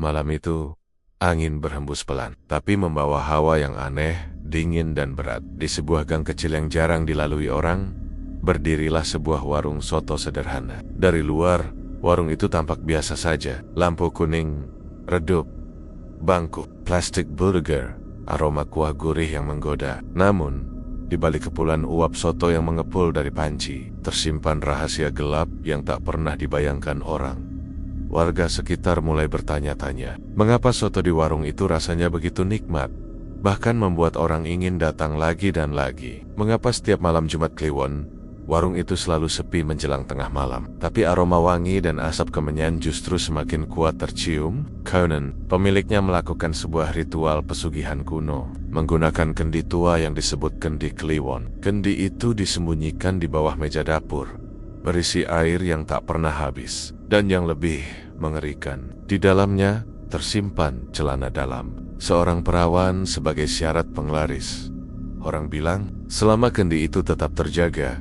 Malam itu, angin berhembus pelan, tapi membawa hawa yang aneh, dingin dan berat. Di sebuah gang kecil yang jarang dilalui orang, berdirilah sebuah warung soto sederhana. Dari luar, warung itu tampak biasa saja. Lampu kuning, redup, bangku, plastik burger, aroma kuah gurih yang menggoda. Namun, di balik kepulan uap soto yang mengepul dari panci, tersimpan rahasia gelap yang tak pernah dibayangkan orang. Warga sekitar mulai bertanya-tanya, mengapa soto di warung itu rasanya begitu nikmat, bahkan membuat orang ingin datang lagi dan lagi. Mengapa setiap malam Jumat Kliwon, warung itu selalu sepi menjelang tengah malam, tapi aroma wangi dan asap kemenyan justru semakin kuat tercium? Conan, pemiliknya, melakukan sebuah ritual pesugihan kuno, menggunakan kendi tua yang disebut kendi Kliwon. Kendi itu disembunyikan di bawah meja dapur, berisi air yang tak pernah habis. Dan yang lebih mengerikan, di dalamnya tersimpan celana dalam seorang perawan sebagai syarat penglaris. Orang bilang, selama kendi itu tetap terjaga,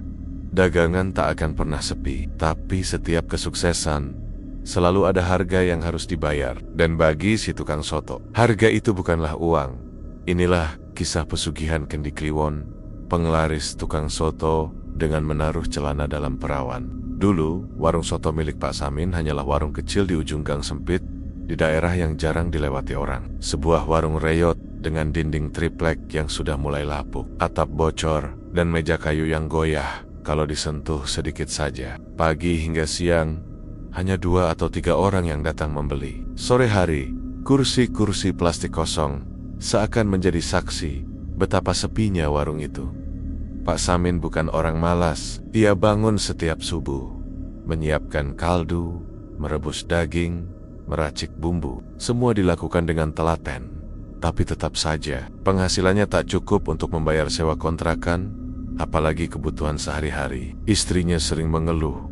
dagangan tak akan pernah sepi. Tapi setiap kesuksesan selalu ada harga yang harus dibayar. Dan bagi si tukang soto, harga itu bukanlah uang. Inilah kisah pesugihan kendi Kliwon, penglaris tukang soto dengan menaruh celana dalam perawan. Dulu, warung soto milik Pak Samin hanyalah warung kecil di ujung gang sempit di daerah yang jarang dilewati orang. Sebuah warung reyot dengan dinding triplek yang sudah mulai lapuk, atap bocor, dan meja kayu yang goyah kalau disentuh sedikit saja. Pagi hingga siang, hanya 2 atau 3 orang yang datang membeli. Sore hari, kursi-kursi plastik kosong seakan menjadi saksi betapa sepinya warung itu. Pak Samin bukan orang malas. Ia bangun setiap subuh, menyiapkan kaldu, merebus daging, meracik bumbu. Semua dilakukan dengan telaten. Tapi tetap saja, penghasilannya tak cukup untuk membayar sewa kontrakan, apalagi kebutuhan sehari-hari. Istrinya sering mengeluh,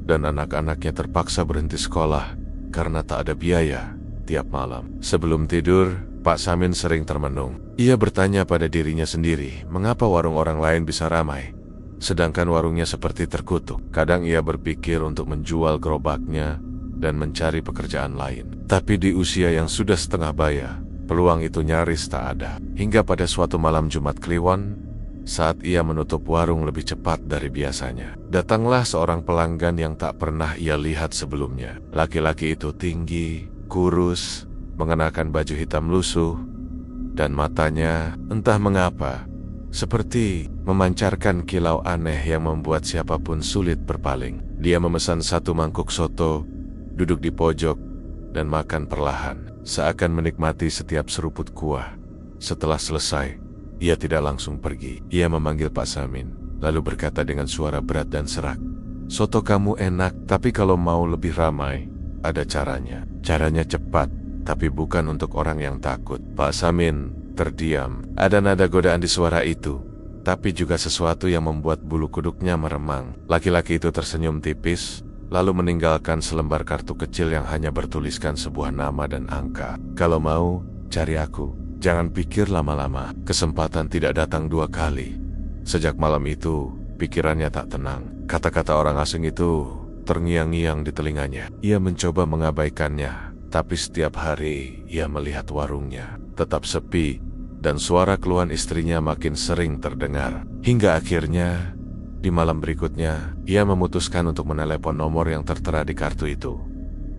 dan anak-anaknya terpaksa berhenti sekolah karena tak ada biaya tiap malam. Sebelum tidur, Pak Samin sering termenung. Ia bertanya pada dirinya sendiri, mengapa warung orang lain bisa ramai, sedangkan warungnya seperti terkutuk. Kadang ia berpikir untuk menjual gerobaknya dan mencari pekerjaan lain. Tapi di usia yang sudah setengah baya, peluang itu nyaris tak ada. Hingga pada suatu malam Jumat Kliwon, saat ia menutup warung lebih cepat dari biasanya, datanglah seorang pelanggan yang tak pernah ia lihat sebelumnya. Laki-laki itu tinggi, kurus, mengenakan baju hitam lusuh, dan matanya entah mengapa seperti memancarkan kilau aneh yang membuat siapapun sulit berpaling. Dia memesan 1 mangkuk soto, duduk di pojok, dan makan perlahan, seakan menikmati setiap seruput kuah. Setelah selesai, ia tidak langsung pergi. Ia memanggil Pak Samin, lalu berkata dengan suara berat dan serak, "Soto kamu enak, tapi kalau mau lebih ramai, ada caranya. Caranya cepat, tapi bukan untuk orang yang takut." Pak Samin terdiam. Ada nada godaan di suara itu, tapi juga sesuatu yang membuat bulu kuduknya meremang. Laki-laki itu tersenyum tipis, lalu meninggalkan selembar kartu kecil yang hanya bertuliskan sebuah nama dan angka. "Kalau mau, cari aku. Jangan pikir lama-lama. Kesempatan tidak datang 2 kali." Sejak malam itu, pikirannya tak tenang. Kata-kata orang asing itu terngiang-ngiang di telinganya. Ia mencoba mengabaikannya, tapi setiap hari ia melihat warungnya tetap sepi, dan suara keluhan istrinya makin sering terdengar. Hingga akhirnya, di malam berikutnya, ia memutuskan untuk menelepon nomor yang tertera di kartu itu.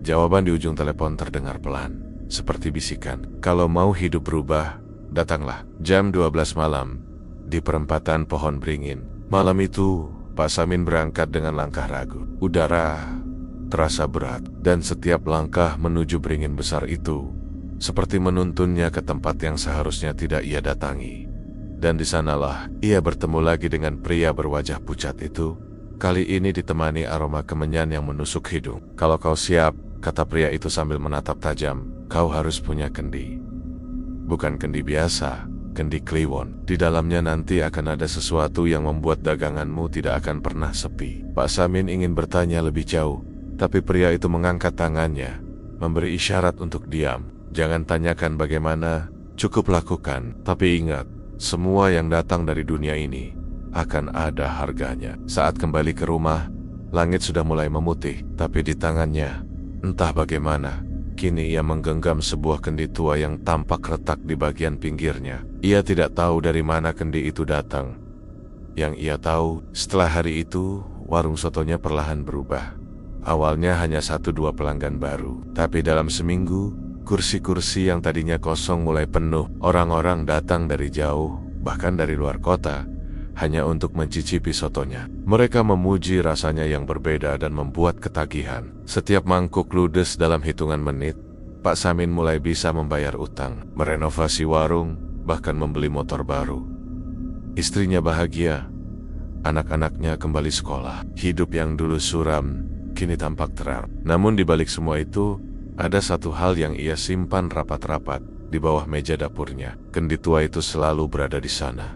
Jawaban di ujung telepon terdengar pelan, seperti bisikan, "Kalau mau hidup berubah, datanglah jam 12 malam di perempatan Pohon Beringin." Malam itu, Pak Samin berangkat dengan langkah ragu. Udara terasa berat, dan setiap langkah menuju beringin besar itu seperti menuntunnya ke tempat yang seharusnya tidak ia datangi. Dan di sanalah ia bertemu lagi dengan pria berwajah pucat itu, kali ini ditemani aroma kemenyan yang menusuk hidung. "Kalau kau siap," kata pria itu sambil menatap tajam, "kau harus punya kendi. Bukan kendi biasa, kendi Kliwon. Di dalamnya nanti akan ada sesuatu yang membuat daganganmu tidak akan pernah sepi." Pak Samin ingin bertanya lebih jauh, tapi pria itu mengangkat tangannya, memberi isyarat untuk diam. "Jangan tanyakan bagaimana, cukup lakukan. Tapi ingat, semua yang datang dari dunia ini akan ada harganya." Saat kembali ke rumah, langit sudah mulai memutih, tapi di tangannya, entah bagaimana, Kini ia menggenggam sebuah kendi tua yang tampak retak di bagian pinggirnya. Ia tidak tahu dari mana kendi itu datang. Yang ia tahu, setelah hari itu, warung sotonya perlahan berubah. Awalnya hanya 1-2 pelanggan baru, tapi dalam seminggu, kursi-kursi yang tadinya kosong mulai penuh. Orang-orang datang dari jauh, bahkan dari luar kota, hanya untuk mencicipi sotonya. Mereka memuji rasanya yang berbeda dan membuat ketagihan. Setiap mangkuk ludes dalam hitungan menit, Pak Samin mulai bisa membayar utang, merenovasi warung, bahkan membeli motor baru. Istrinya bahagia, anak-anaknya kembali sekolah. Hidup yang dulu suram, kini tampak terang. Namun di balik semua itu, ada satu hal yang ia simpan rapat-rapat di bawah meja dapurnya. Kendi tua itu selalu berada di sana,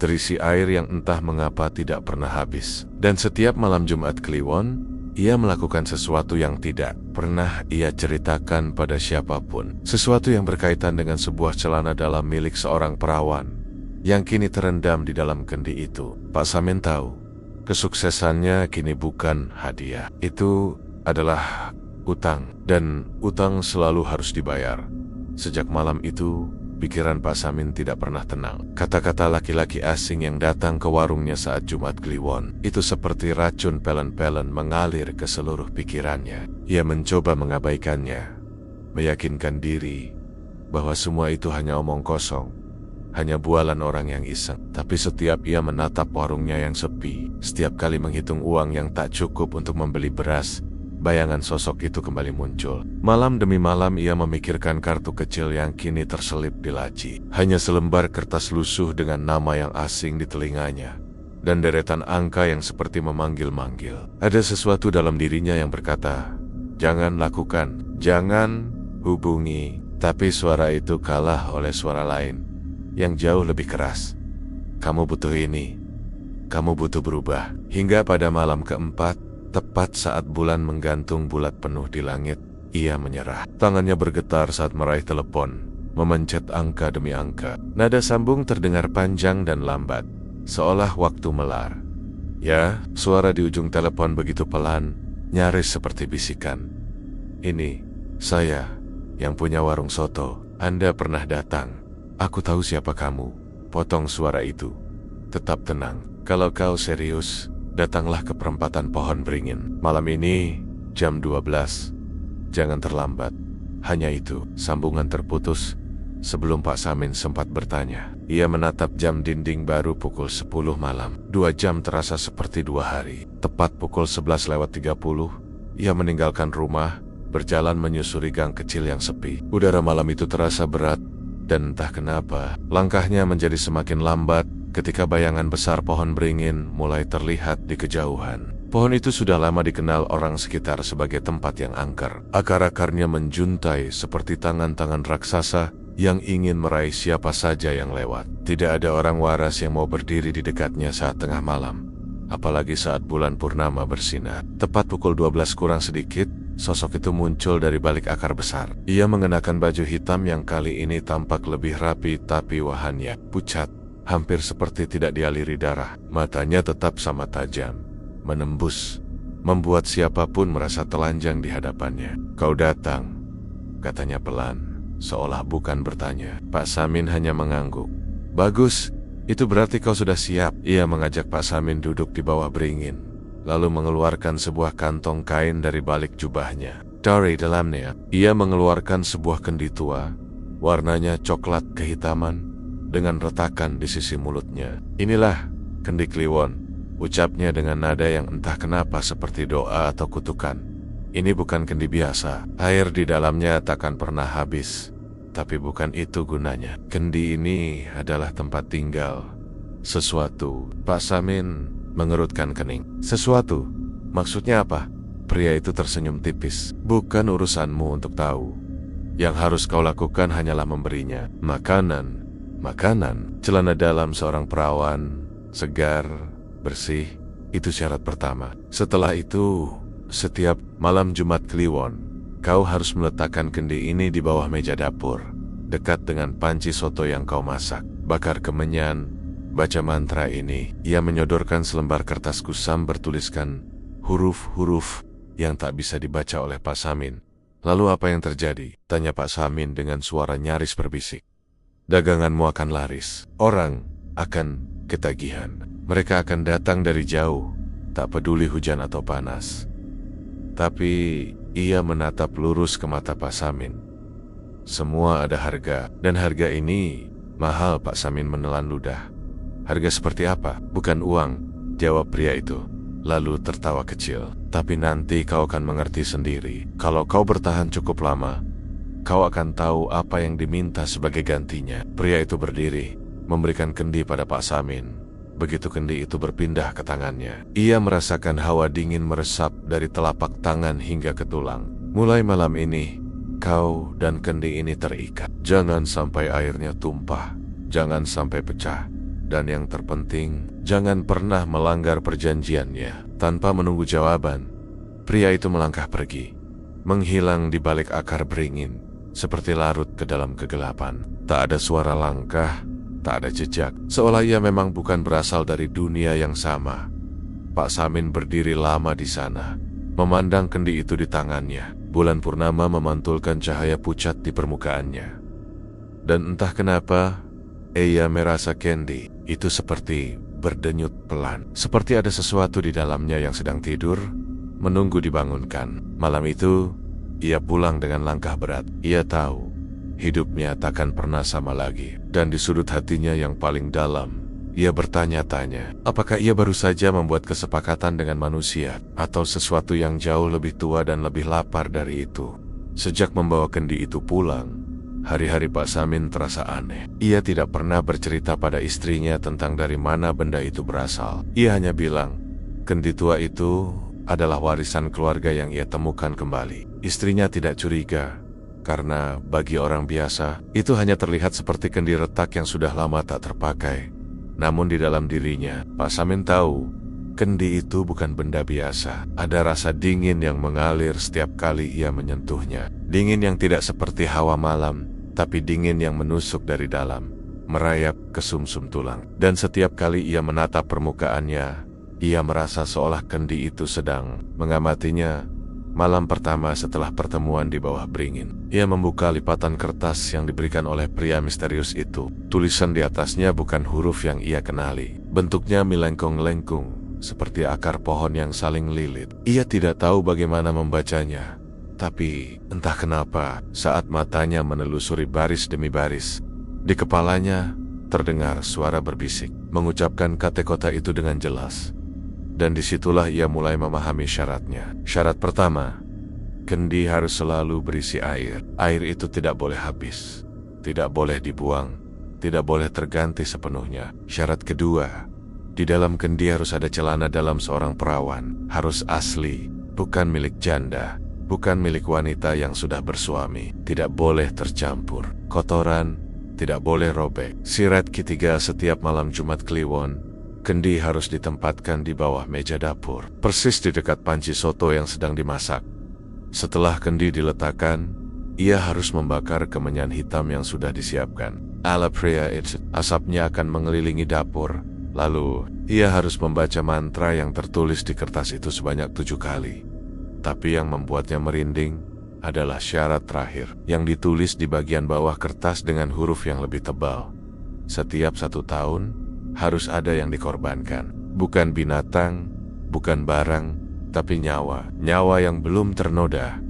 terisi air yang entah mengapa tidak pernah habis. Dan setiap malam Jumat Kliwon, ia melakukan sesuatu yang tidak pernah ia ceritakan pada siapapun. Sesuatu yang berkaitan dengan sebuah celana dalam milik seorang perawan yang kini terendam di dalam kendi itu. Pak Samin tahu, kesuksesannya kini bukan hadiah. Itu adalah utang, dan utang selalu harus dibayar. Sejak malam itu, pikiran Pak Samin tidak pernah tenang. Kata-kata laki-laki asing yang datang ke warungnya saat Jumat Kliwon itu seperti racun pelen-pelen mengalir ke seluruh pikirannya. Ia mencoba mengabaikannya, meyakinkan diri bahwa semua itu hanya omong kosong, hanya bualan orang yang iseng. Tapi setiap ia menatap warungnya yang sepi, setiap kali menghitung uang yang tak cukup untuk membeli beras, bayangan sosok itu kembali muncul. Malam demi malam ia memikirkan kartu kecil yang kini terselip di laci. Hanya selembar kertas lusuh dengan nama yang asing di telinganya, dan deretan angka yang seperti memanggil-manggil. Ada sesuatu dalam dirinya yang berkata, "Jangan lakukan, jangan hubungi." Tapi suara itu kalah oleh suara lain yang jauh lebih keras. "Kamu butuh ini, kamu butuh berubah." Hingga pada malam keempat, tepat saat bulan menggantung bulat penuh di langit, ia menyerah. Tangannya bergetar saat meraih telepon, memencet angka demi angka. Nada sambung terdengar panjang dan lambat, seolah waktu melar. "Ya," suara di ujung telepon begitu pelan, nyaris seperti bisikan. "Ini, saya, yang punya warung soto. Anda pernah datang. Aku tahu siapa kamu." Potong suara itu. "Tetap tenang. Kalau kau serius, datanglah ke perempatan Pohon Beringin. Malam ini, jam 12. Jangan terlambat." Hanya itu, sambungan terputus sebelum Pak Samin sempat bertanya. Ia menatap jam dinding baru pukul 10 malam. 2 jam terasa seperti 2 hari. Tepat pukul 11:30, ia meninggalkan rumah, berjalan menyusuri gang kecil yang sepi. Udara malam itu terasa berat, dan entah kenapa, langkahnya menjadi semakin lambat ketika bayangan besar pohon beringin mulai terlihat di kejauhan. Pohon itu sudah lama dikenal orang sekitar sebagai tempat yang angker. Akar-akarnya menjuntai seperti tangan-tangan raksasa yang ingin meraih siapa saja yang lewat. Tidak ada orang waras yang mau berdiri di dekatnya saat tengah malam, apalagi saat bulan purnama bersinar. Tepat pukul 12 kurang sedikit, sosok itu muncul dari balik akar besar. Ia mengenakan baju hitam yang kali ini tampak lebih rapi, tapi wahannya pucat, hampir seperti tidak dialiri darah. Matanya tetap sama tajam, menembus, membuat siapapun merasa telanjang di hadapannya. "Kau datang," katanya pelan, seolah bukan bertanya. Pak Samin hanya mengangguk. "Bagus, itu berarti kau sudah siap." Ia mengajak Pak Samin duduk di bawah beringin, lalu mengeluarkan sebuah kantong kain dari balik jubahnya. Dari dalamnya, ia mengeluarkan sebuah kendi tua, warnanya coklat kehitaman, dengan retakan di sisi mulutnya. "Inilah kendi Kliwon," ucapnya dengan nada yang entah kenapa seperti doa atau kutukan. "Ini bukan kendi biasa. Air di dalamnya takkan pernah habis. Tapi bukan itu gunanya. Kendi ini adalah tempat tinggal sesuatu." Pak Samin mengerutkan kening. "Sesuatu? Maksudnya apa?" Pria itu tersenyum tipis. "Bukan urusanmu untuk tahu. Yang harus kau lakukan hanyalah memberinya. Makanan, celana dalam seorang perawan, segar, bersih, itu syarat pertama. Setelah itu, setiap malam Jumat Kliwon, kau harus meletakkan kendi ini di bawah meja dapur, dekat dengan panci soto yang kau masak. Bakar kemenyan, baca mantra ini." Ia menyodorkan selembar kertas kusam bertuliskan huruf-huruf yang tak bisa dibaca oleh Pak Samin. Lalu apa yang terjadi? Tanya Pak Samin dengan suara nyaris berbisik. Daganganmu akan laris. Orang akan ketagihan. Mereka akan datang dari jauh, tak peduli hujan atau panas. Tapi ia menatap lurus ke mata Pak Samin. Semua ada harga, dan harga ini mahal. Pak Samin menelan ludah. Harga seperti apa? Bukan uang, jawab pria itu. Lalu tertawa kecil. Tapi nanti kau akan mengerti sendiri. Kalau kau bertahan cukup lama, kau akan tahu apa yang diminta sebagai gantinya. Pria itu berdiri, memberikan kendi pada Pak Samin. Begitu kendi itu berpindah ke tangannya, ia merasakan hawa dingin meresap dari telapak tangan hingga ke tulang. Mulai malam ini, kau dan kendi ini terikat. Jangan sampai airnya tumpah, jangan sampai pecah. Dan yang terpenting, jangan pernah melanggar perjanjiannya. Tanpa menunggu jawaban, pria itu melangkah pergi, menghilang di balik akar beringin, seperti larut ke dalam kegelapan. Tak ada suara langkah, tak ada jejak, seolah ia memang bukan berasal dari dunia yang sama. Pak Samin berdiri lama di sana, memandang kendi itu di tangannya. Bulan purnama memantulkan cahaya pucat di permukaannya. Dan entah kenapa, ia merasa kendi itu seperti berdenyut pelan, seperti ada sesuatu di dalamnya yang sedang tidur, menunggu dibangunkan. Malam itu, ia pulang dengan langkah berat. Ia tahu, hidupnya takkan pernah sama lagi. Dan di sudut hatinya yang paling dalam, ia bertanya-tanya, apakah ia baru saja membuat kesepakatan dengan manusia, atau sesuatu yang jauh lebih tua dan lebih lapar dari itu. Sejak membawa kendi itu pulang, hari-hari Pak Samin terasa aneh. Ia tidak pernah bercerita pada istrinya tentang dari mana benda itu berasal. Ia hanya bilang, kendi tua itu adalah warisan keluarga yang ia temukan kembali. Istrinya tidak curiga, karena bagi orang biasa, itu hanya terlihat seperti kendi retak yang sudah lama tak terpakai. Namun di dalam dirinya, Pak Samin tahu, kendi itu bukan benda biasa. Ada rasa dingin yang mengalir setiap kali ia menyentuhnya. Dingin yang tidak seperti hawa malam, tapi dingin yang menusuk dari dalam, merayap ke sumsum tulang. Dan setiap kali ia menatap permukaannya, ia merasa seolah kendi itu sedang mengamatinya. Malam pertama setelah pertemuan di bawah beringin, ia membuka lipatan kertas yang diberikan oleh pria misterius itu. Tulisan di atasnya bukan huruf yang ia kenali. Bentuknya melengkung-lengkung, seperti akar pohon yang saling lilit. Ia tidak tahu bagaimana membacanya. Tapi entah kenapa, saat matanya menelusuri baris demi baris, di kepalanya terdengar suara berbisik, mengucapkan kata-kata itu dengan jelas. Dan disitulah ia mulai memahami syaratnya. Syarat pertama, kendi harus selalu berisi air. Air itu tidak boleh habis, tidak boleh dibuang, tidak boleh terganti sepenuhnya. Syarat kedua, di dalam kendi harus ada celana dalam seorang perawan. Harus asli, bukan milik janda, bukan milik wanita yang sudah bersuami. Tidak boleh tercampur. Kotoran tidak boleh robek. Syarat ketiga, setiap malam Jumat Kliwon, kendi harus ditempatkan di bawah meja dapur, persis di dekat panci soto yang sedang dimasak. Setelah kendi diletakkan, ia harus membakar kemenyan hitam yang sudah disiapkan. Ala pria itu, asapnya akan mengelilingi dapur. Lalu, ia harus membaca mantra yang tertulis di kertas itu sebanyak 7 kali. Tapi yang membuatnya merinding adalah syarat terakhir, yang ditulis di bagian bawah kertas dengan huruf yang lebih tebal. Setiap 1 tahun, harus ada yang dikorbankan. Bukan binatang, bukan barang, tapi nyawa. Nyawa yang belum ternoda.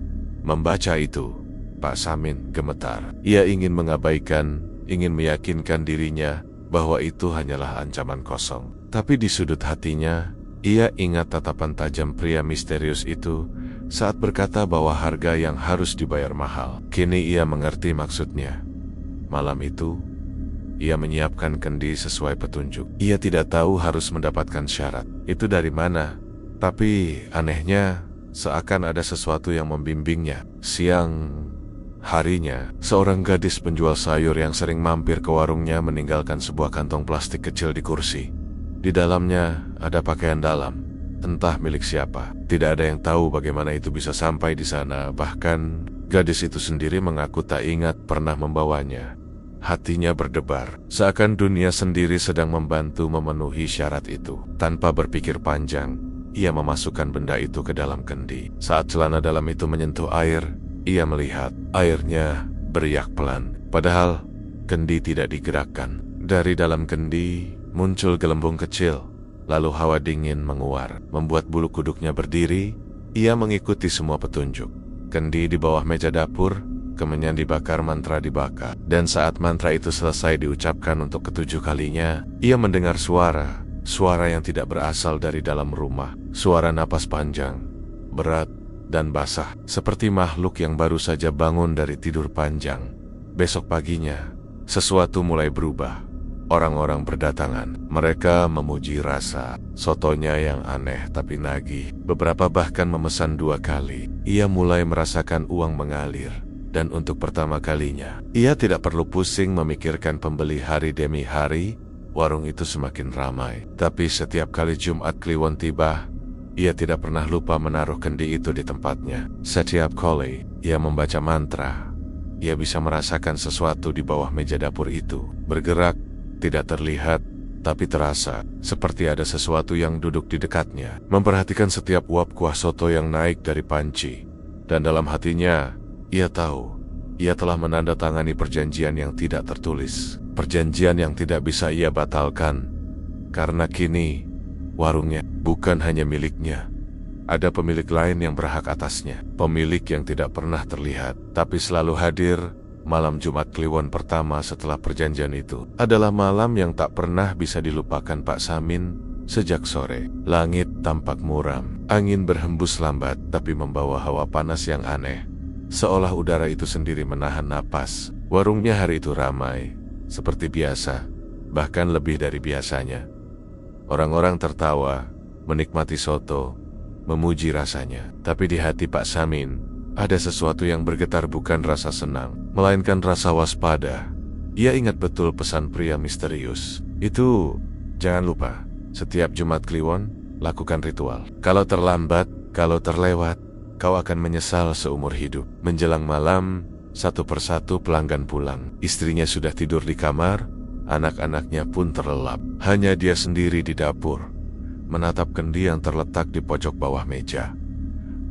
Membaca itu, Pak Samin gemetar. Ia ingin mengabaikan, ingin meyakinkan dirinya bahwa itu hanyalah ancaman kosong. Tapi di sudut hatinya, ia ingat tatapan tajam pria misterius itu saat berkata bahwa harga yang harus dibayar mahal. Kini ia mengerti maksudnya. Malam itu, ia menyiapkan kendi sesuai petunjuk. Ia tidak tahu harus mendapatkan syarat itu dari mana. Tapi anehnya, seakan ada sesuatu yang membimbingnya. Siang harinya, seorang gadis penjual sayur yang sering mampir ke warungnya meninggalkan sebuah kantong plastik kecil di kursi. Di dalamnya ada pakaian dalam, entah milik siapa. Tidak ada yang tahu bagaimana itu bisa sampai di sana. Bahkan gadis itu sendiri mengaku tak ingat pernah membawanya. Hatinya berdebar, seakan dunia sendiri sedang membantu memenuhi syarat itu. Tanpa berpikir panjang, ia memasukkan benda itu ke dalam kendi. Saat celana dalam itu menyentuh air, Ia melihat airnya beriak pelan, padahal kendi tidak digerakkan. Dari dalam kendi muncul gelembung kecil, lalu hawa dingin menguar, membuat bulu kuduknya berdiri. Ia mengikuti semua petunjuk. Kendi di bawah meja dapur, kemenyan dibakar, mantra dibakar. Dan saat mantra itu selesai diucapkan untuk ke-7 kalinya, ia mendengar suara yang tidak berasal dari dalam rumah. Suara napas panjang, berat, dan basah, seperti makhluk yang baru saja bangun dari tidur panjang. Besok paginya, sesuatu mulai berubah. Orang-orang berdatangan. Mereka memuji rasa sotonya yang aneh tapi nagih. Beberapa bahkan memesan 2 kali. Ia mulai merasakan uang mengalir. Dan untuk pertama kalinya, ia tidak perlu pusing memikirkan pembeli hari demi hari. Warung itu semakin ramai. Tapi setiap kali Jumat Kliwon tiba, ia tidak pernah lupa menaruh kendi itu di tempatnya. Setiap kali ia membaca mantra, ia bisa merasakan sesuatu di bawah meja dapur itu. Bergerak, tidak terlihat, tapi terasa seperti ada sesuatu yang duduk di dekatnya, memperhatikan setiap uap kuah soto yang naik dari panci. Dan dalam hatinya, ia tahu, ia telah menandatangani perjanjian yang tidak tertulis. Perjanjian yang tidak bisa ia batalkan. Karena kini, warungnya bukan hanya miliknya. Ada pemilik lain yang berhak atasnya. Pemilik yang tidak pernah terlihat, tapi selalu hadir. Malam Jumat Kliwon pertama setelah perjanjian itu adalah malam yang tak pernah bisa dilupakan Pak Samin. Sejak sore, langit tampak muram. Angin berhembus lambat tapi membawa hawa panas yang aneh. Seolah udara itu sendiri menahan napas. Warungnya hari itu ramai, seperti biasa, bahkan lebih dari biasanya. Orang-orang tertawa, menikmati soto, memuji rasanya. Tapi di hati Pak Samin, ada sesuatu yang bergetar, bukan rasa senang, melainkan rasa waspada. Ia ingat betul pesan pria misterius itu, jangan lupa, setiap Jumat Kliwon, lakukan ritual. Kalau terlambat, kalau terlewat, kau akan menyesal seumur hidup. Menjelang malam, satu persatu pelanggan pulang. Istrinya sudah tidur di kamar, anak-anaknya pun terlelap. Hanya dia sendiri di dapur, menatap kendi yang terletak di pojok bawah meja.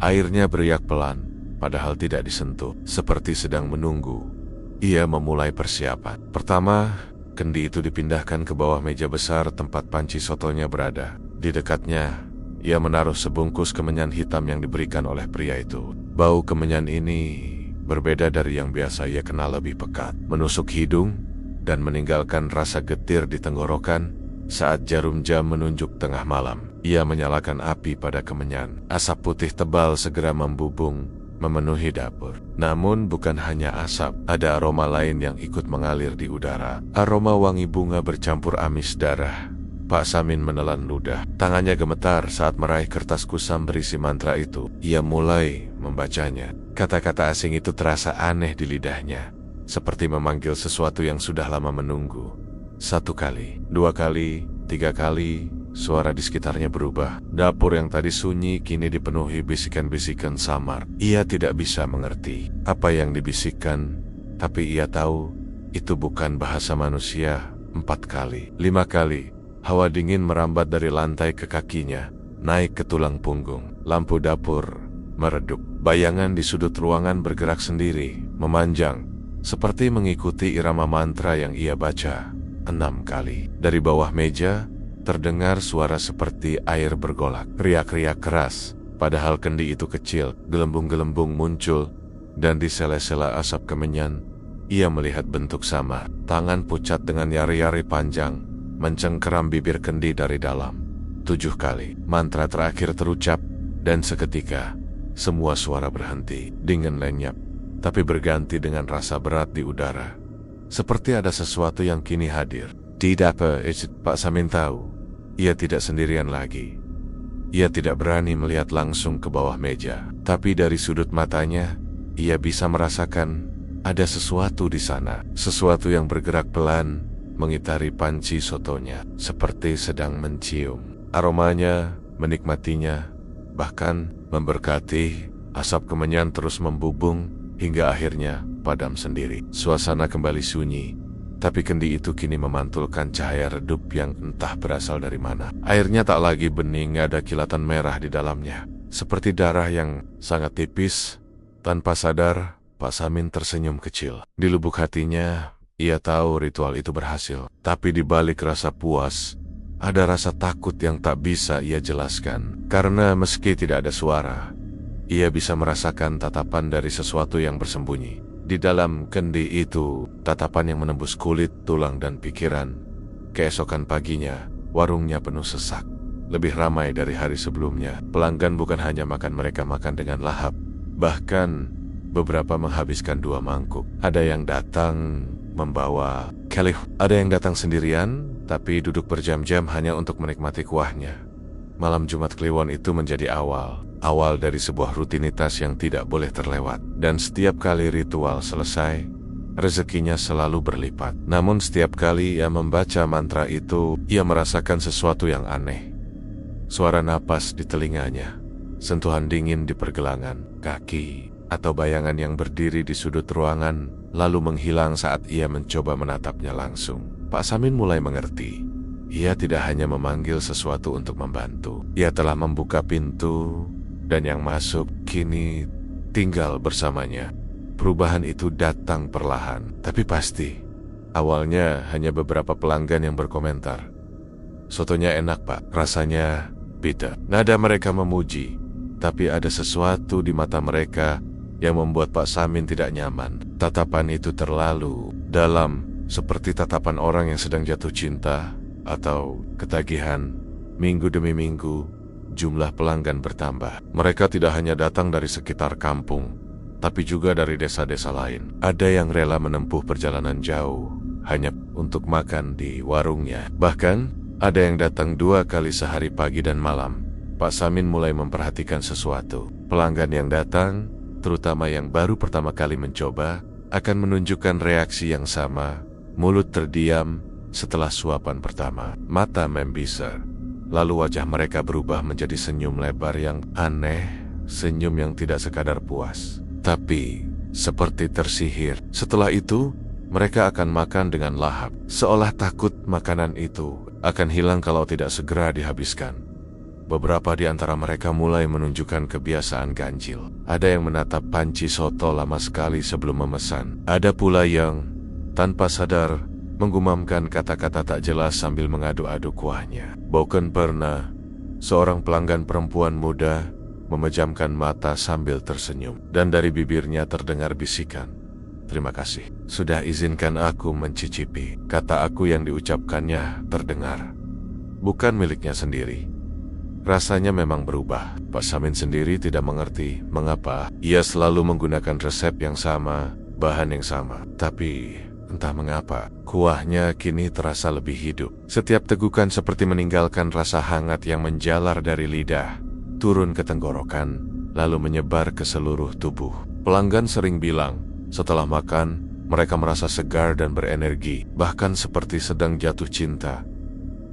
Airnya beriak pelan, padahal tidak disentuh, seperti sedang menunggu. Ia memulai persiapan. Pertama, kendi itu dipindahkan ke bawah meja besar tempat panci sotonya berada. Di dekatnya, ia menaruh sebungkus kemenyan hitam yang diberikan oleh pria itu. Bau kemenyan ini berbeda dari yang biasa ia kenal, lebih pekat, menusuk hidung, dan meninggalkan rasa getir di tenggorokan. Saat jarum jam menunjuk tengah malam, ia menyalakan api pada kemenyan. Asap putih tebal segera membubung, memenuhi dapur. Namun bukan hanya asap, ada aroma lain yang ikut mengalir di udara. Aroma wangi bunga bercampur amis darah. Pak Samin menelan ludah. Tangannya gemetar saat meraih kertas kusam berisi mantra itu. Ia mulai membacanya. Kata-kata asing itu terasa aneh di lidahnya, seperti memanggil sesuatu yang sudah lama menunggu. 1 kali, 2 kali, 3 kali, suara di sekitarnya berubah. Dapur yang tadi sunyi kini dipenuhi bisikan-bisikan samar. Ia tidak bisa mengerti apa yang dibisikkan, tapi ia tahu itu bukan bahasa manusia. 4 kali, 5 kali, hawa dingin merambat dari lantai ke kakinya, naik ke tulang punggung. Lampu dapur meredup. Bayangan di sudut ruangan bergerak sendiri, memanjang, seperti mengikuti irama mantra yang ia baca. 6 kali. Dari bawah meja, terdengar suara seperti air bergolak. Riak-riak keras, padahal kendi itu kecil. Gelembung-gelembung muncul, dan di sela-sela asap kemenyan, ia melihat bentuk samar. Tangan pucat dengan yari-yari panjang, mencengkeram bibir kendi dari dalam. 7 kali. Mantra terakhir terucap, dan seketika, semua suara berhenti. Dingin lenyap, tapi berganti dengan rasa berat di udara. Seperti ada sesuatu yang kini hadir. Di dapur itu, Pak Samin tahu, ia tidak sendirian lagi. Ia tidak berani melihat langsung ke bawah meja, tapi dari sudut matanya, ia bisa merasakan ada sesuatu di sana. Sesuatu yang bergerak pelan, mengitari panci sotonya, seperti sedang mencium aromanya, menikmatinya, bahkan memberkati. Asap kemenyan terus membubung, hingga akhirnya padam sendiri. Suasana kembali sunyi, tapi kendi itu kini memantulkan cahaya redup yang entah berasal dari mana. Airnya tak lagi bening, ada kilatan merah di dalamnya, seperti darah yang sangat tipis, Tanpa sadar, Pak Samin tersenyum kecil. Di lubuk hatinya, ia tahu ritual itu berhasil. Tapi di balik rasa puas, ada rasa takut yang tak bisa ia jelaskan. Karena meski tidak ada suara, ia bisa merasakan tatapan dari sesuatu yang bersembunyi. Di dalam kendi itu, tatapan yang menembus kulit, tulang, dan pikiran. Keesokan paginya, warungnya penuh sesak. Lebih ramai dari hari sebelumnya. Pelanggan bukan hanya mereka makan dengan lahap. Bahkan, beberapa menghabiskan 2 mangkuk. Ada yang datang membawa kelih. Ada yang datang sendirian, tapi duduk berjam-jam hanya untuk menikmati kuahnya. Malam Jumat Kliwon itu menjadi awal dari sebuah rutinitas yang tidak boleh terlewat. Dan setiap kali ritual selesai, rezekinya selalu berlipat. Namun setiap kali ia membaca mantra itu, ia merasakan sesuatu yang aneh. Suara napas di telinganya, sentuhan dingin di pergelangan kaki, atau bayangan yang berdiri di sudut ruangan, lalu menghilang saat ia mencoba menatapnya langsung. Pak Samin mulai mengerti. Ia tidak hanya memanggil sesuatu untuk membantu. Ia telah membuka pintu, dan yang masuk kini tinggal bersamanya. Perubahan itu datang perlahan, tapi pasti. Awalnya hanya beberapa pelanggan yang berkomentar. Sotonya enak, Pak. Rasanya beda. Nada mereka memuji, tapi ada sesuatu di mata mereka yang membuat Pak Samin tidak nyaman. Tatapan itu terlalu dalam, seperti tatapan orang yang sedang jatuh cinta atau ketagihan. Minggu demi minggu, jumlah pelanggan bertambah. Mereka tidak hanya datang dari sekitar kampung, tapi juga dari desa-desa lain. Ada yang rela menempuh perjalanan jauh hanya untuk makan di warungnya. Bahkan, ada yang datang 2 kali sehari, pagi dan malam. Pak Samin mulai memperhatikan sesuatu. Pelanggan yang datang, terutama yang baru pertama kali mencoba, akan menunjukkan reaksi yang sama. Mulut terdiam setelah suapan pertama. Mata membesar. Lalu wajah mereka berubah menjadi senyum lebar yang aneh. Senyum yang tidak sekadar puas, tapi seperti tersihir. Setelah itu, mereka akan makan dengan lahap, seolah takut makanan itu akan hilang kalau tidak segera dihabiskan. Beberapa di antara mereka mulai menunjukkan kebiasaan ganjil. Ada yang menatap panci soto lama sekali sebelum memesan. Ada pula yang, tanpa sadar, menggumamkan kata-kata tak jelas sambil mengadu-adu kuahnya. Bahkan pernah, seorang pelanggan perempuan muda memejamkan mata sambil tersenyum. Dan dari bibirnya terdengar bisikan, "Terima kasih, sudah izinkan aku mencicipi." Kata "aku" yang diucapkannya terdengar bukan miliknya sendiri. Rasanya memang berubah. Pak Samin sendiri tidak mengerti mengapa. Ia selalu menggunakan resep yang sama, bahan yang sama. Tapi entah mengapa, kuahnya kini terasa lebih hidup. Setiap tegukan seperti meninggalkan rasa hangat yang menjalar dari lidah, turun ke tenggorokan, lalu menyebar ke seluruh tubuh. Pelanggan sering bilang, setelah makan, mereka merasa segar dan berenergi, bahkan seperti sedang jatuh cinta.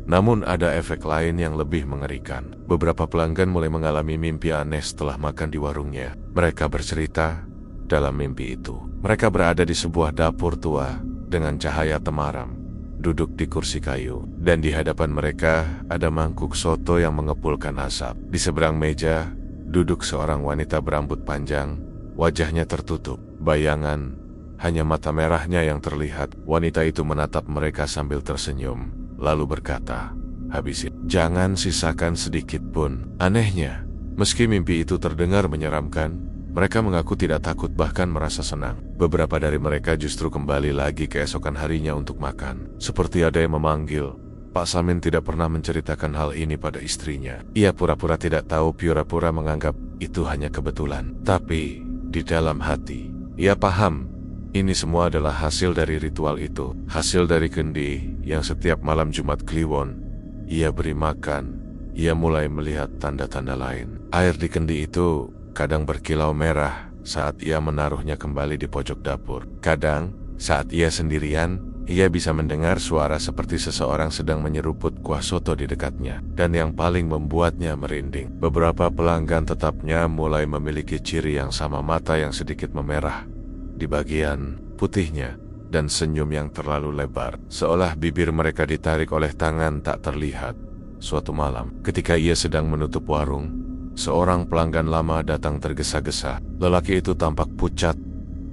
Namun ada efek lain yang lebih mengerikan. Beberapa pelanggan mulai mengalami mimpi aneh setelah makan di warungnya. Mereka bercerita, dalam mimpi itu, mereka berada di sebuah dapur tua dengan cahaya temaram, duduk di kursi kayu, dan di hadapan mereka ada mangkuk soto yang mengepulkan asap. Di seberang meja, duduk seorang wanita berambut panjang, wajahnya tertutup. Bayangan, hanya mata merahnya yang terlihat. Wanita itu menatap mereka sambil tersenyum, lalu berkata, "Habisin, jangan sisakan sedikit pun." Anehnya, meski mimpi itu terdengar menyeramkan, mereka mengaku tidak takut, bahkan merasa senang. Beberapa dari mereka justru kembali lagi keesokan harinya untuk makan. Seperti ada yang memanggil. Pak Samin tidak pernah menceritakan hal ini pada istrinya. Ia pura-pura tidak tahu, pura-pura menganggap itu hanya kebetulan. Tapi, di dalam hati, ia paham. Ini semua adalah hasil dari ritual itu. Hasil dari kendi yang setiap malam Jumat Kliwon ia beri makan. Ia mulai melihat tanda-tanda lain. Air di kendi itu kadang berkilau merah saat ia menaruhnya kembali di pojok dapur. Kadang, saat ia sendirian, ia bisa mendengar suara seperti seseorang sedang menyeruput kuah soto di dekatnya. Dan yang paling membuatnya merinding, beberapa pelanggan tetapnya mulai memiliki ciri yang sama, mata yang sedikit memerah di bagian putihnya, dan senyum yang terlalu lebar, seolah bibir mereka ditarik oleh tangan tak terlihat. Suatu malam, ketika ia sedang menutup warung, seorang pelanggan lama datang tergesa-gesa, Lelaki itu tampak pucat,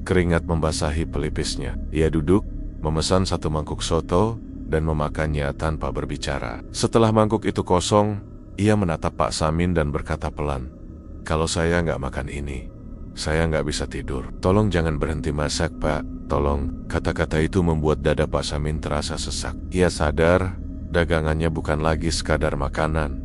keringat membasahi pelipisnya. Ia duduk, memesan 1 mangkuk soto, dan memakannya tanpa berbicara. Setelah mangkuk itu kosong, ia menatap Pak Samin dan berkata pelan, "Kalau saya nggak makan ini, saya nggak bisa tidur. Tolong jangan berhenti masak, Pak. Tolong." Kata-kata itu membuat dada Pak Samin terasa sesak. Ia sadar, dagangannya bukan lagi sekadar makanan.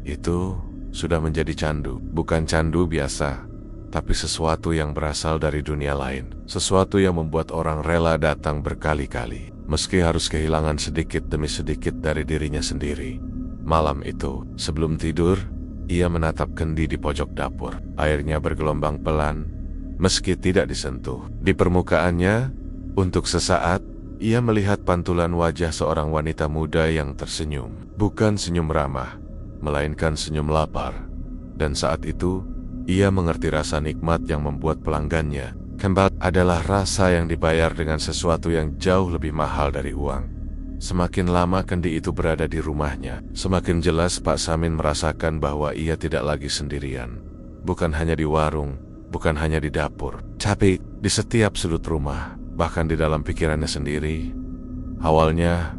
Itu sudah menjadi candu. Bukan candu biasa, tapi sesuatu yang berasal dari dunia lain. Sesuatu yang membuat orang rela datang berkali-kali, meski harus kehilangan sedikit demi sedikit dari dirinya sendiri. Malam itu, sebelum tidur, ia menatap kendi di pojok dapur. Airnya bergelombang pelan, meski tidak disentuh. Di permukaannya, untuk sesaat, ia melihat pantulan wajah seorang wanita muda yang tersenyum. Bukan senyum ramah, melainkan senyum lapar. Dan saat itu, ia mengerti rasa nikmat yang membuat pelanggannya kembali adalah rasa yang dibayar dengan sesuatu yang jauh lebih mahal dari uang. Semakin lama kendi itu berada di rumahnya, semakin jelas Pak Samin merasakan bahwa ia tidak lagi sendirian. Bukan hanya di warung, bukan hanya di dapur, tapi di setiap sudut rumah, bahkan di dalam pikirannya sendiri. Awalnya,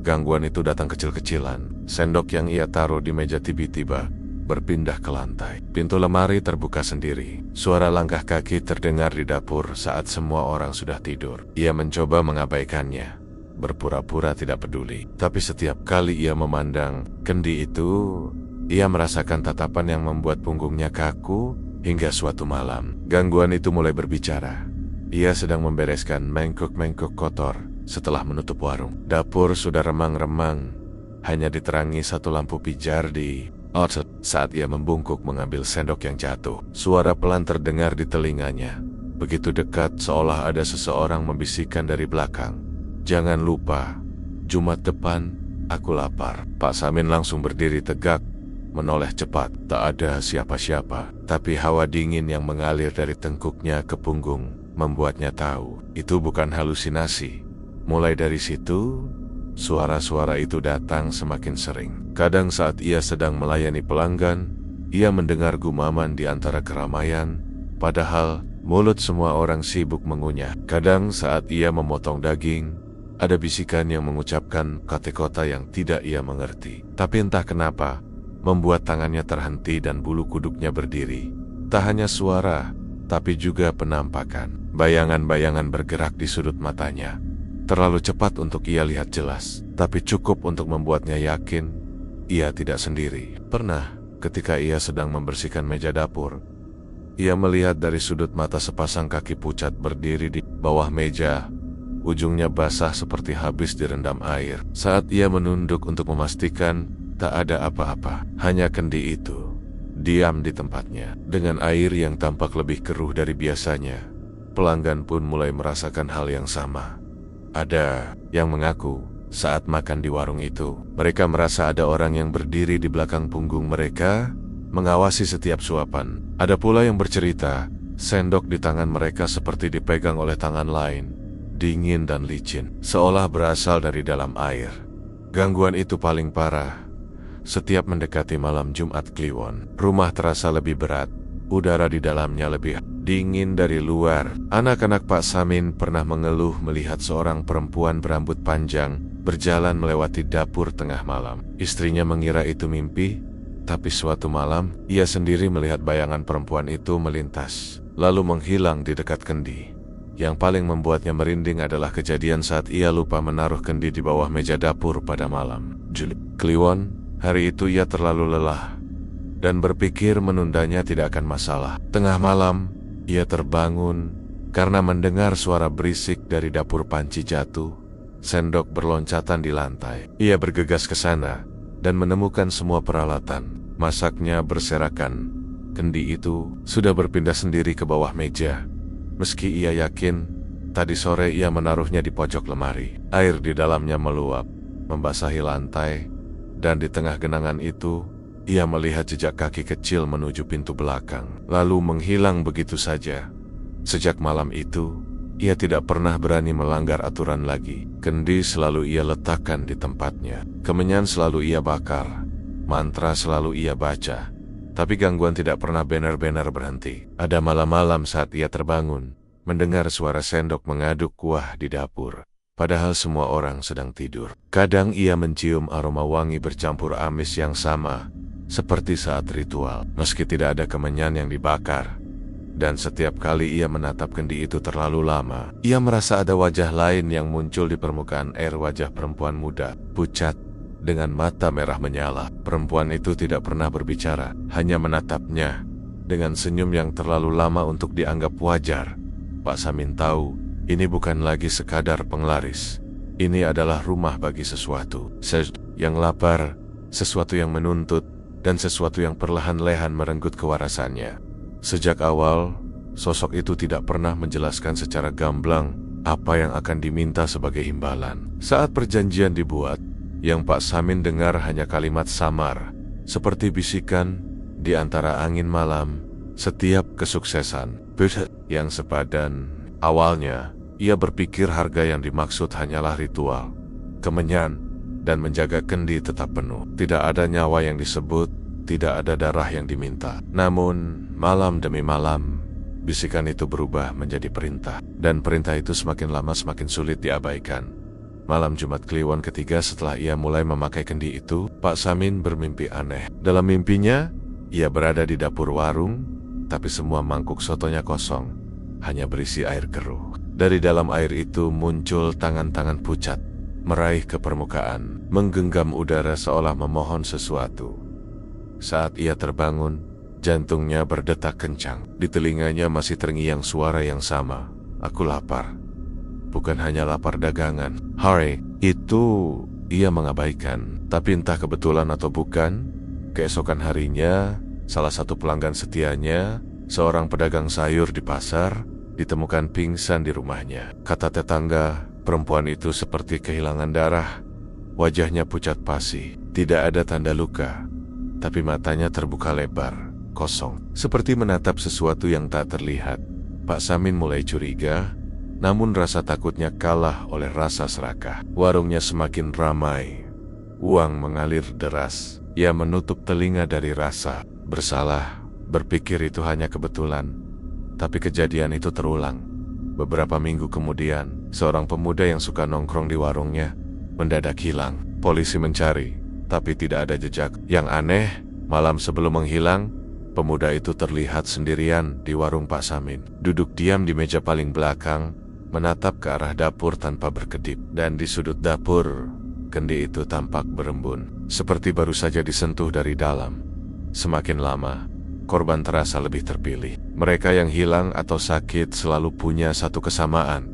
gangguan itu datang kecil-kecilan. Sendok yang ia taruh di meja tiba-tiba berpindah ke lantai. Pintu lemari terbuka sendiri. Suara langkah kaki terdengar di dapur saat semua orang sudah tidur. Ia mencoba mengabaikannya, berpura-pura tidak peduli. Tapi setiap kali ia memandang kendi itu, ia merasakan tatapan yang membuat punggungnya kaku. Hingga suatu malam, gangguan itu mulai berbicara. Ia sedang membereskan mangkuk-mangkuk kotor setelah menutup warung. Dapur sudah remang-remang, hanya diterangi 1 lampu pijar di saat ia membungkuk mengambil sendok yang jatuh. Suara pelan terdengar di telinganya, begitu dekat seolah ada seseorang membisikkan dari belakang, "Jangan lupa, Jumat depan aku lapar." Pak Samin langsung berdiri tegak, menoleh cepat. Tak ada siapa-siapa, tapi hawa dingin yang mengalir dari tengkuknya ke punggung membuatnya tahu itu bukan halusinasi. Mulai dari situ, suara-suara itu datang semakin sering. Kadang saat ia sedang melayani pelanggan, ia mendengar gumaman di antara keramaian, padahal mulut semua orang sibuk mengunyah. Kadang saat ia memotong daging, ada bisikan yang mengucapkan kata-kata yang tidak ia mengerti. Tapi entah kenapa, membuat tangannya terhenti dan bulu kuduknya berdiri. Tak hanya suara, tapi juga penampakan. Bayangan-bayangan bergerak di sudut matanya. Terlalu cepat untuk ia lihat jelas, tapi cukup untuk membuatnya yakin ia tidak sendiri. Pernah, ketika ia sedang membersihkan meja dapur, ia melihat dari sudut mata sepasang kaki pucat berdiri di bawah meja. Ujungnya basah seperti habis direndam air. Saat ia menunduk untuk memastikan, tak ada apa-apa, hanya kendi itu diam di tempatnya, dengan air yang tampak lebih keruh dari biasanya. Pelanggan pun mulai merasakan hal yang sama. Ada yang mengaku saat makan di warung itu, mereka merasa ada orang yang berdiri di belakang punggung mereka, mengawasi setiap suapan. Ada pula yang bercerita, sendok di tangan mereka seperti dipegang oleh tangan lain, dingin dan licin, seolah berasal dari dalam air. Gangguan itu paling parah setiap mendekati malam Jumat Kliwon. Rumah terasa lebih berat, udara di dalamnya lebih dingin dari luar. Anak-anak Pak Samin pernah mengeluh melihat seorang perempuan berambut panjang berjalan melewati dapur tengah malam. Istrinya mengira itu mimpi, tapi suatu malam ia sendiri melihat bayangan perempuan itu melintas, lalu menghilang di dekat kendi. Yang paling membuatnya merinding adalah kejadian saat ia lupa menaruh kendi di bawah meja dapur pada malam Kliwon. Hari itu ia terlalu lelah dan berpikir menundanya tidak akan masalah. Tengah malam, ia terbangun karena mendengar suara berisik dari dapur panci jatuh. Sendok berloncatan di lantai. Ia bergegas ke sana dan menemukan semua peralatan masaknya berserakan. Kendi itu sudah berpindah sendiri ke bawah meja. Meski ia yakin tadi sore ia menaruhnya di pojok lemari. Air di dalamnya meluap, membasahi lantai, dan di tengah genangan itu ia melihat jejak kaki kecil menuju pintu belakang, lalu menghilang begitu saja. Sejak malam itu, ia tidak pernah berani melanggar aturan lagi. Kendi selalu ia letakkan di tempatnya. Kemenyan selalu ia bakar. Mantra selalu ia baca. Tapi gangguan tidak pernah benar-benar berhenti. Ada malam-malam saat ia terbangun, mendengar suara sendok mengaduk kuah di dapur. Padahal semua orang sedang tidur. Kadang ia mencium aroma wangi bercampur amis yang sama, seperti saat ritual, meski tidak ada kemenyan yang dibakar. Dan setiap kali ia menatap kendi itu terlalu lama, ia merasa ada wajah lain yang muncul di permukaan air. Wajah perempuan muda, pucat, dengan mata merah menyala. Perempuan itu tidak pernah berbicara, hanya menatapnya dengan senyum yang terlalu lama untuk dianggap wajar. Pak Samin tahu, ini bukan lagi sekadar penglaris. Ini adalah rumah bagi sesuatu yang lapar, sesuatu yang menuntut, dan sesuatu yang perlahan-lahan merenggut kewarasannya. Sejak awal, sosok itu tidak pernah menjelaskan secara gamblang apa yang akan diminta sebagai imbalan. Saat perjanjian dibuat, yang Pak Samin dengar hanya kalimat samar, seperti bisikan di antara angin malam. Setiap kesuksesan yang sepadan. Awalnya, ia berpikir harga yang dimaksud hanyalah ritual, kemenyan, dan menjaga kendi tetap penuh. Tidak ada nyawa yang disebut, tidak ada darah yang diminta. Namun, malam demi malam, bisikan itu berubah menjadi perintah. Dan perintah itu semakin lama semakin sulit diabaikan. Malam Jumat Kliwon ketiga setelah ia mulai memakai kendi itu, Pak Samin bermimpi aneh. Dalam mimpinya, ia berada di dapur warung, tapi semua mangkuk sotonya kosong, hanya berisi air keruh. Dari dalam air itu muncul tangan-tangan pucat, meraih ke permukaan, menggenggam udara seolah memohon sesuatu. Saat ia terbangun, jantungnya berdetak kencang. Di telinganya masih terngiang suara yang sama. Aku lapar. Bukan hanya lapar dagangan. Hari itu ia mengabaikan. Tapi entah kebetulan atau bukan, keesokan harinya, salah satu pelanggan setianya, seorang pedagang sayur di pasar, ditemukan pingsan di rumahnya. Kata tetangga, perempuan itu seperti kehilangan darah. Wajahnya pucat pasi, tidak ada tanda luka, tapi matanya terbuka lebar, kosong, seperti menatap sesuatu yang tak terlihat. Pak Samin mulai curiga, namun rasa takutnya kalah oleh rasa serakah. Warungnya semakin ramai, uang mengalir deras. Ia menutup telinga dari rasa bersalah, berpikir itu hanya kebetulan. Tapi kejadian itu terulang. Beberapa minggu kemudian, seorang pemuda yang suka nongkrong di warungnya mendadak hilang. Polisi mencari, tapi tidak ada jejak. Yang aneh, malam sebelum menghilang, pemuda itu terlihat sendirian di warung Pak Samin. Duduk diam di meja paling belakang, menatap ke arah dapur tanpa berkedip. Dan di sudut dapur, kendi itu tampak berembun, seperti baru saja disentuh dari dalam. Semakin lama, korban terasa lebih terpilih. Mereka yang hilang atau sakit selalu punya satu kesamaan.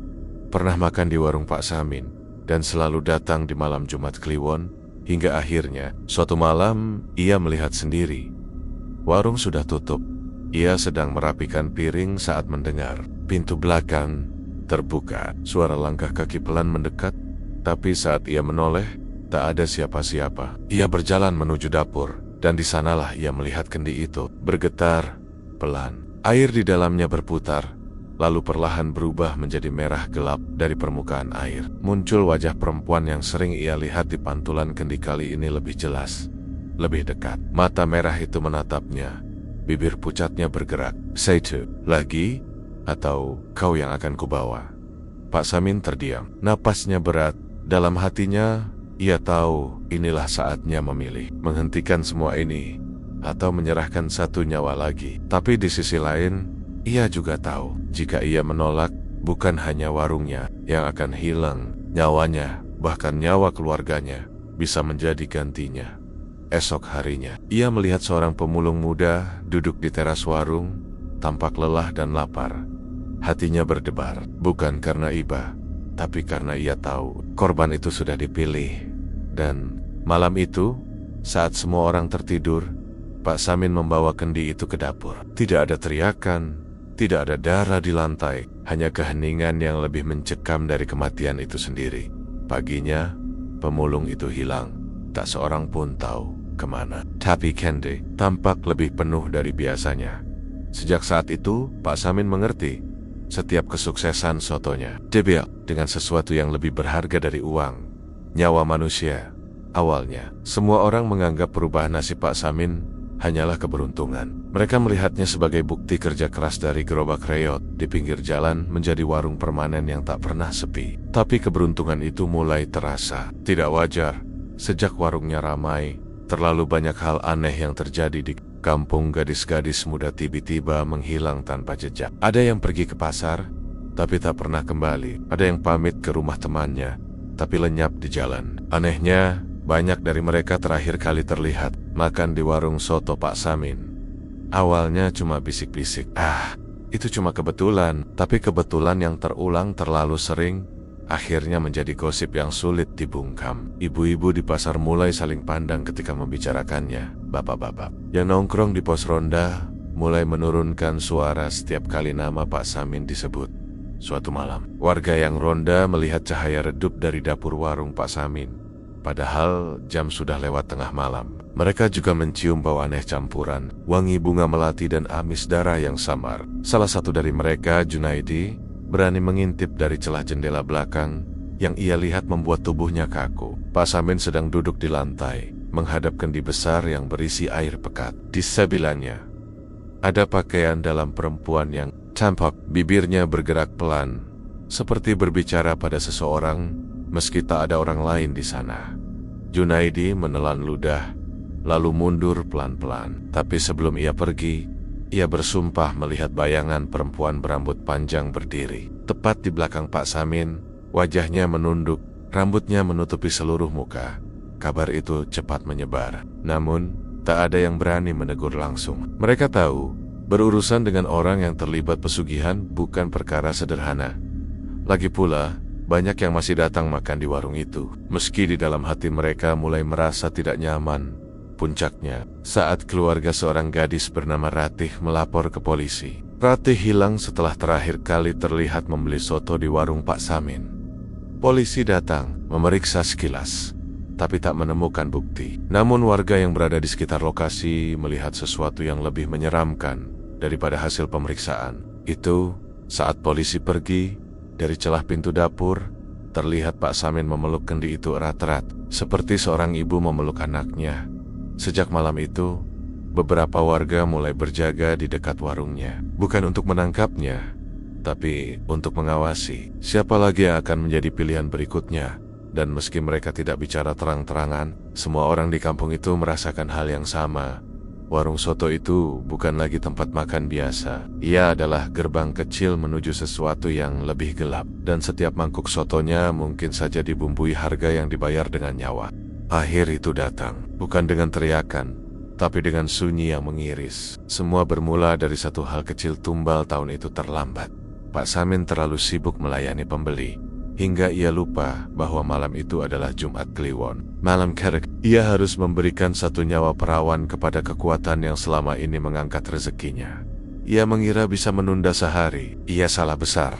Pernah makan di warung Pak Samin, dan selalu datang di malam Jumat Kliwon. Hingga akhirnya, suatu malam, ia melihat sendiri. Warung sudah tutup. Ia sedang merapikan piring saat mendengar pintu belakang terbuka. Suara langkah kaki pelan mendekat, tapi saat ia menoleh, tak ada siapa-siapa. Ia berjalan menuju dapur, dan di sanalah ia melihat kendi itu bergetar pelan. Air di dalamnya berputar, lalu perlahan berubah menjadi merah gelap. Dari permukaan air muncul wajah perempuan yang sering ia lihat di pantulan kendi. Kali ini lebih jelas, lebih dekat. Mata merah itu menatapnya, bibir pucatnya bergerak. Satu lagi, atau kau yang akan kubawa. Pak Samin terdiam, napasnya berat. Dalam hatinya, ia tahu inilah saatnya memilih, menghentikan semua ini atau menyerahkan satu nyawa lagi. Tapi di sisi lain, ia juga tahu, jika ia menolak, bukan hanya warungnya yang akan hilang, nyawanya, bahkan nyawa keluarganya, bisa menjadi gantinya. Esok harinya, ia melihat seorang pemulung muda duduk di teras warung, tampak lelah dan lapar. Hatinya berdebar, bukan karena iba, tapi karena ia tahu korban itu sudah dipilih. Dan malam itu, saat semua orang tertidur, Pak Samin membawa kendi itu ke dapur. Tidak ada teriakan, tidak ada darah di lantai, hanya keheningan yang lebih mencekam dari kematian itu sendiri. Paginya, pemulung itu hilang. Tak seorang pun tahu kemana. Tapi kendi tampak lebih penuh dari biasanya. Sejak saat itu, Pak Samin mengerti, setiap kesuksesan sotonya dibuat dengan sesuatu yang lebih berharga dari uang, nyawa manusia. Awalnya, semua orang menganggap perubahan nasib Pak Samin hanyalah keberuntungan. Mereka melihatnya sebagai bukti kerja keras dari gerobak reot di pinggir jalan menjadi warung permanen yang tak pernah sepi. Tapi keberuntungan itu mulai terasa tidak wajar. Sejak warungnya ramai, terlalu banyak hal aneh yang terjadi di kampung. Gadis-gadis muda tiba-tiba menghilang tanpa jejak. Ada yang pergi ke pasar, tapi tak pernah kembali. Ada yang pamit ke rumah temannya, tapi lenyap di jalan. Anehnya, banyak dari mereka terakhir kali terlihat makan di warung soto Pak Samin. Awalnya cuma bisik-bisik, itu cuma kebetulan. Tapi kebetulan yang terulang terlalu sering, akhirnya menjadi gosip yang sulit dibungkam. Ibu-ibu di pasar mulai saling pandang ketika membicarakannya. Bapak-bapak yang nongkrong di pos ronda mulai menurunkan suara setiap kali nama Pak Samin disebut. Suatu malam, warga yang ronda melihat cahaya redup dari dapur warung Pak Samin. Padahal jam sudah lewat tengah malam. Mereka juga mencium bau aneh campuran wangi bunga melati dan amis darah yang samar. Salah satu dari mereka, Junaidi, berani mengintip dari celah jendela belakang. Yang ia lihat membuat tubuhnya kaku. Pak Samin sedang duduk di lantai, menghadap kendi besar yang berisi air pekat. Di sebelahnya ada pakaian dalam perempuan yang tampak. Bibirnya bergerak pelan, seperti berbicara pada seseorang, meski tak ada orang lain di sana. Junaidi menelan ludah, lalu mundur pelan-pelan. Tapi sebelum ia pergi, ia bersumpah melihat bayangan perempuan berambut panjang berdiri tepat di belakang Pak Samin. Wajahnya menunduk, rambutnya menutupi seluruh muka. Kabar itu cepat menyebar, namun tak ada yang berani menegur langsung. Mereka tahu, berurusan dengan orang yang terlibat pesugihan bukan perkara sederhana. Lagi pula, banyak yang masih datang makan di warung itu. Meski di dalam hati mereka mulai merasa tidak nyaman. Puncaknya, saat keluarga seorang gadis bernama Ratih melapor ke polisi. Ratih hilang setelah terakhir kali terlihat membeli soto di warung Pak Samin. Polisi datang, memeriksa sekilas, tapi tak menemukan bukti. Namun warga yang berada di sekitar lokasi melihat sesuatu yang lebih menyeramkan daripada hasil pemeriksaan. Itu, saat polisi pergi, dari celah pintu dapur, terlihat Pak Samin memeluk kendi itu erat-erat, seperti seorang ibu memeluk anaknya. Sejak malam itu, beberapa warga mulai berjaga di dekat warungnya. Bukan untuk menangkapnya, tapi untuk mengawasi siapa lagi yang akan menjadi pilihan berikutnya. Dan meski mereka tidak bicara terang-terangan, semua orang di kampung itu merasakan hal yang sama. Warung soto itu bukan lagi tempat makan biasa. Ia adalah gerbang kecil menuju sesuatu yang lebih gelap. Dan setiap mangkuk sotonya mungkin saja dibumbui harga yang dibayar dengan nyawa. Akhir itu datang, bukan dengan teriakan, tapi dengan sunyi yang mengiris. Semua bermula dari satu hal kecil tumbal tahun itu terlambat. Pak Samin terlalu sibuk melayani pembeli, hingga ia lupa bahwa malam itu adalah Jumat Kliwon. Malam kerek, ia harus memberikan satu nyawa perawan kepada kekuatan yang selama ini mengangkat rezekinya. Ia mengira bisa menunda sehari. Ia salah besar.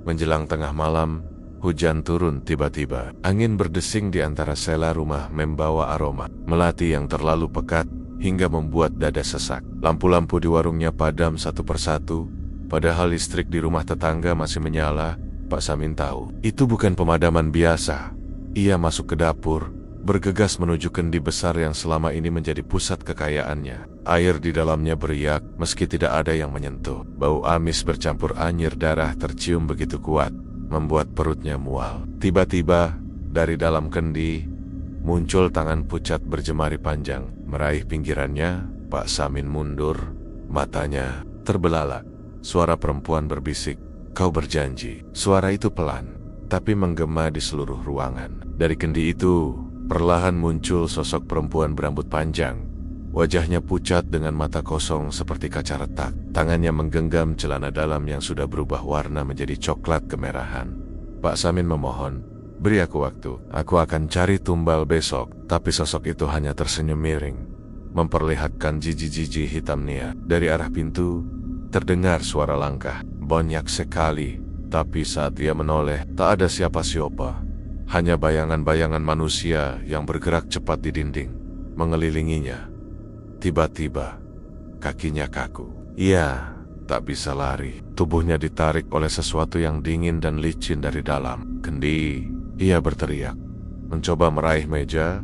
Menjelang tengah malam, hujan turun tiba-tiba. Angin berdesing di antara sela rumah membawa aroma melati yang terlalu pekat hingga membuat dada sesak. Lampu-lampu di warungnya padam satu persatu, padahal listrik di rumah tetangga masih menyala. Pak Samin tahu, itu bukan pemadaman biasa. Ia masuk ke dapur, bergegas menuju kendi besar yang selama ini menjadi pusat kekayaannya. Air di dalamnya beriak, meski tidak ada yang menyentuh. Bau amis bercampur anyir darah tercium begitu kuat, membuat perutnya mual. Tiba-tiba, dari dalam kendi, muncul tangan pucat berjemari panjang, meraih pinggirannya. Pak Samin mundur, matanya terbelalak. Suara perempuan berbisik, "Kau berjanji." Suara itu pelan, tapi menggema di seluruh ruangan. Dari kendi itu, perlahan muncul sosok perempuan berambut panjang. Wajahnya pucat dengan mata kosong seperti kaca retak. Tangannya menggenggam celana dalam yang sudah berubah warna menjadi coklat kemerahan. Pak Samin memohon, "Beri aku waktu. Aku akan cari tumbal besok." Tapi sosok itu hanya tersenyum miring, memperlihatkan jiji-jiji hitam nia. Dari arah pintu, terdengar suara langkah. Banyak sekali, tapi saat ia menoleh, tak ada siapa-siapa. Hanya bayangan-bayangan manusia yang bergerak cepat di dinding, mengelilinginya. Tiba-tiba, kakinya kaku. Ia tak bisa lari. Tubuhnya ditarik oleh sesuatu yang dingin dan licin dari dalam kendi. Ia berteriak, mencoba meraih meja,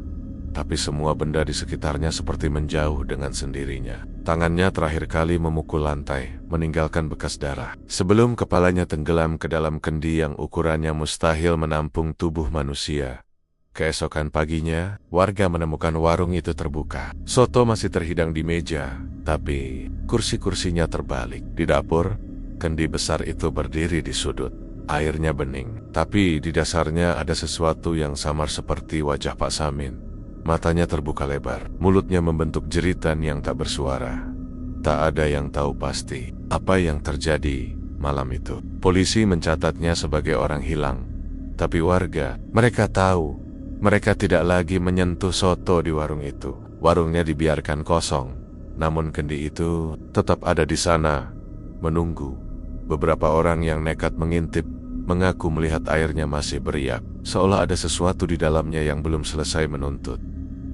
tapi semua benda di sekitarnya seperti menjauh dengan sendirinya. Tangannya terakhir kali memukul lantai, meninggalkan bekas darah. Sebelum kepalanya tenggelam ke dalam kendi yang ukurannya mustahil menampung tubuh manusia. Keesokan paginya, warga menemukan warung itu terbuka. Soto masih terhidang di meja, tapi kursi-kursinya terbalik. Di dapur, kendi besar itu berdiri di sudut. Airnya bening, tapi di dasarnya ada sesuatu yang samar seperti wajah Pak Samin. Matanya terbuka lebar, mulutnya membentuk jeritan yang tak bersuara. Tak ada yang tahu pasti apa yang terjadi malam itu. Polisi mencatatnya sebagai orang hilang, tapi warga, mereka tahu. Mereka tidak lagi menyentuh soto di warung itu. Warungnya dibiarkan kosong, namun kendi itu tetap ada di sana, menunggu. Beberapa orang yang nekat mengintip mengaku melihat airnya masih beriak, seolah ada sesuatu di dalamnya yang belum selesai menuntut.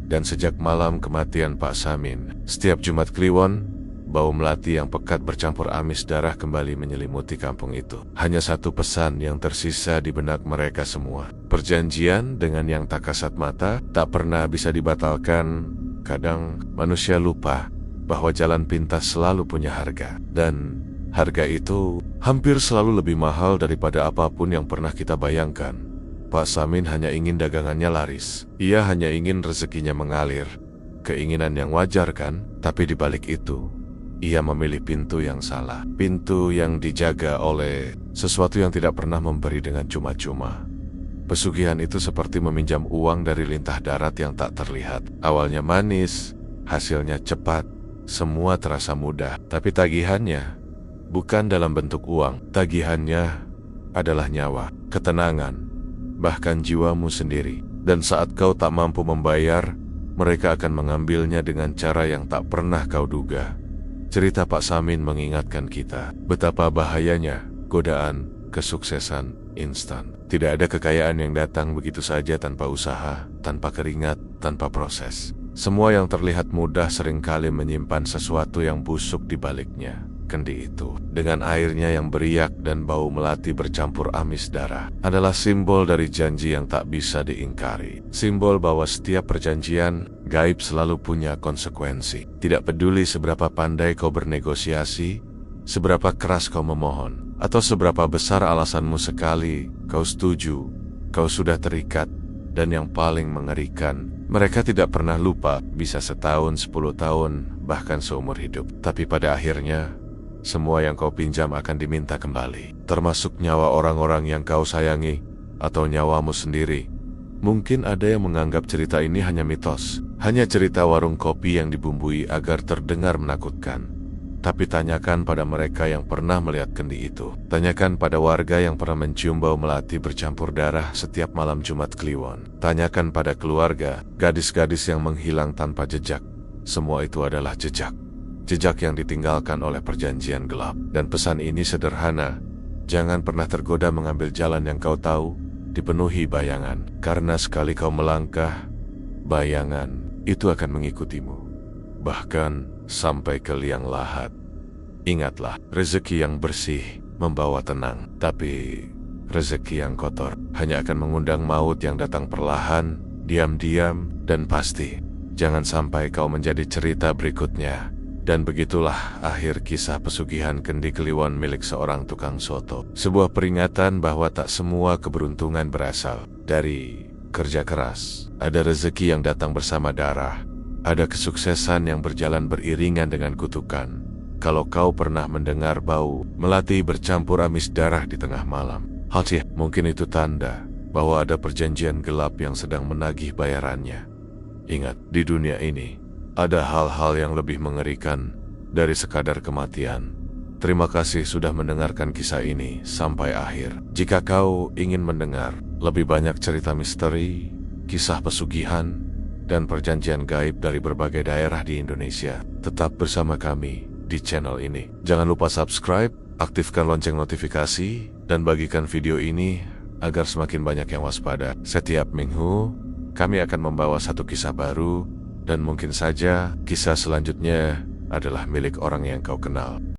Dan sejak malam kematian Pak Samin, setiap Jumat Kliwon, bau melati yang pekat bercampur amis darah kembali menyelimuti kampung itu. Hanya satu pesan yang tersisa di benak mereka semua. Perjanjian dengan yang tak kasat mata tak pernah bisa dibatalkan. Kadang manusia lupa bahwa jalan pintas selalu punya harga. Dan harga itu hampir selalu lebih mahal daripada apapun yang pernah kita bayangkan. Pak Samin hanya ingin dagangannya laris. Ia hanya ingin rezekinya mengalir. Keinginan yang wajar kan? Tapi di balik itu, ia memilih pintu yang salah. Pintu yang dijaga oleh sesuatu yang tidak pernah memberi dengan cuma-cuma. Pesugihan itu seperti meminjam uang dari lintah darat yang tak terlihat. Awalnya manis, hasilnya cepat, semua terasa mudah. Tapi tagihannya bukan dalam bentuk uang. Tagihannya adalah nyawa, ketenangan, bahkan jiwamu sendiri. Dan saat kau tak mampu membayar, mereka akan mengambilnya dengan cara yang tak pernah kau duga. Cerita Pak Samin mengingatkan kita betapa bahayanya godaan kesuksesan instan. Tidak ada kekayaan yang datang begitu saja tanpa usaha, tanpa keringat, tanpa proses. Semua yang terlihat mudah seringkali menyimpan sesuatu yang busuk di baliknya. Kendi itu, dengan airnya yang beriak dan bau melati bercampur amis darah, adalah simbol dari janji yang tak bisa diingkari. Simbol bahwa setiap perjanjian gaib selalu punya konsekuensi. Tidak peduli seberapa pandai kau bernegosiasi, seberapa keras kau memohon, atau seberapa besar alasanmu sekali kau setuju, kau sudah terikat. Dan yang paling mengerikan, mereka tidak pernah lupa, bisa setahun, 10 tahun, bahkan seumur hidup. Tapi pada akhirnya, semua yang kau pinjam akan diminta kembali, termasuk nyawa orang-orang yang kau sayangi, atau nyawamu sendiri. Mungkin ada yang menganggap cerita ini hanya mitos, hanya cerita warung kopi yang dibumbui agar terdengar menakutkan. Tapi tanyakan pada mereka yang pernah melihat kendi itu. Tanyakan pada warga yang pernah mencium bau melati bercampur darah setiap malam Jumat Kliwon. Tanyakan pada keluarga, gadis-gadis yang menghilang tanpa jejak. Semua itu adalah jejak. Jejak yang ditinggalkan oleh perjanjian gelap. Dan pesan ini sederhana. Jangan pernah tergoda mengambil jalan yang kau tahu dipenuhi bayangan. Karena sekali kau melangkah, bayangan itu akan mengikutimu. Bahkan sampai ke liang lahat. Ingatlah, rezeki yang bersih membawa tenang. Tapi rezeki yang kotor hanya akan mengundang maut yang datang perlahan, diam-diam, dan pasti. Jangan sampai kau menjadi cerita berikutnya. Dan begitulah akhir kisah pesugihan kendi Kliwon milik seorang tukang soto. Sebuah peringatan bahwa tak semua keberuntungan berasal dari kerja keras. Ada rezeki yang datang bersama darah. Ada kesuksesan yang berjalan beriringan dengan kutukan. Kalau kau pernah mendengar bau melati bercampur amis darah di tengah malam, mungkin itu tanda bahwa ada perjanjian gelap yang sedang menagih bayarannya. Ingat, di dunia ini ada hal-hal yang lebih mengerikan dari sekadar kematian. Terima kasih sudah mendengarkan kisah ini sampai akhir. Jika kau ingin mendengar lebih banyak cerita misteri, kisah pesugihan, dan perjanjian gaib dari berbagai daerah di Indonesia, tetap bersama kami di channel ini. Jangan lupa subscribe, aktifkan lonceng notifikasi, dan bagikan video ini agar semakin banyak yang waspada. Setiap minggu, kami akan membawa satu kisah baru, dan mungkin saja kisah selanjutnya adalah milik orang yang kau kenal.